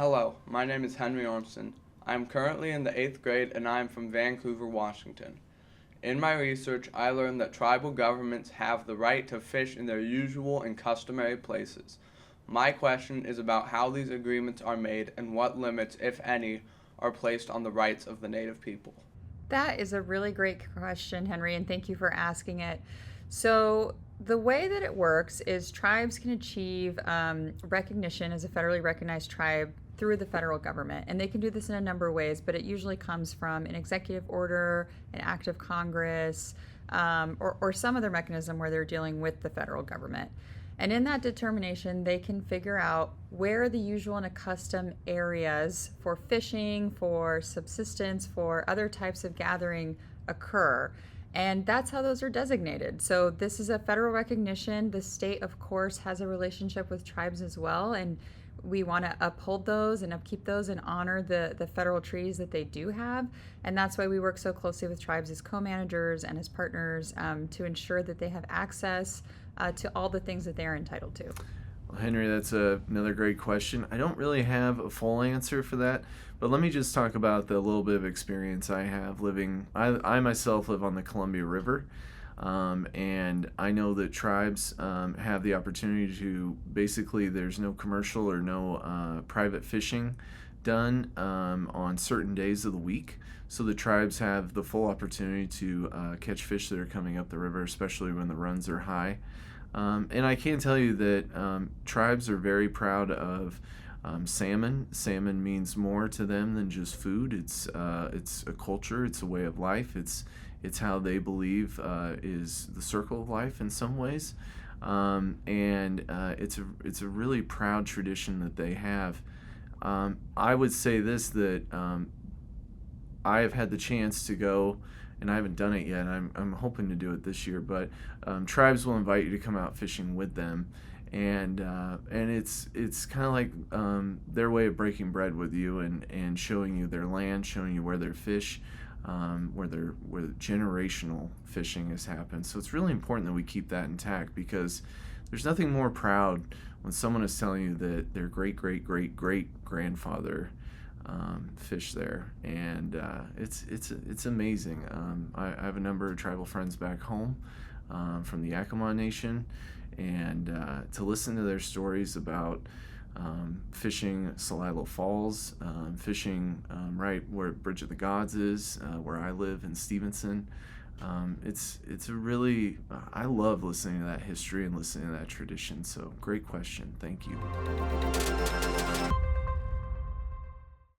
Hello, my name is Henry Ormson. I am currently in the 8th grade and I am from Vancouver, Washington. In my research, I learned that tribal governments have the right to fish in their usual and customary places. My question is about how these agreements are made and what limits, if any, are placed on the rights of the Native people. That is a really great question, Henry, and thank you for asking it. So, the way that it works is tribes can achieve recognition as a federally recognized tribe through the federal government. And they can do this in a number of ways, but it usually comes from an executive order, an act of Congress, or some other mechanism where they're dealing with the federal government. And in that determination, they can figure out where the usual and accustomed areas for fishing, for subsistence, for other types of gathering occur. And that's how those are designated. So this is a federal recognition. The state, of course, has a relationship with tribes as well. And we want to uphold those and upkeep those and honor the federal treaties that they do have. And that's why we work so closely with tribes as co-managers and as partners to ensure that they have access to all the things that they are entitled to. Well, Henry, that's another great question. I don't really have a full answer for that, but let me just talk about the little bit of experience I have living. I myself live on the Columbia River, and I know that tribes have the opportunity to basically, there's no commercial or no private fishing done on certain days of the week. So the tribes have the full opportunity to catch fish that are coming up the river, especially when the runs are high. And I can tell you that tribes are very proud of salmon. Salmon means more to them than just food. It's a culture. It's a way of life. It's how they believe is the circle of life in some ways, and it's a really proud tradition that they have. I would say this, that I have had the chance to go, and I haven't done it yet. I'm hoping to do it this year, but tribes will invite you to come out fishing with them, and it's kind of like their way of breaking bread with you and showing you their land, showing you where their fish, where generational fishing has happened. So it's really important that we keep that intact, because there's nothing more proud when someone is telling you that their great great great great grandfather fish there, and it's amazing. I have a number of tribal friends back home from the Yakama Nation, and to listen to their stories about fishing Salilo Falls, fishing right where Bridge of the Gods is, where I live in Stevenson. It's a really, I love listening to that history and listening to that tradition. So great question. Thank you.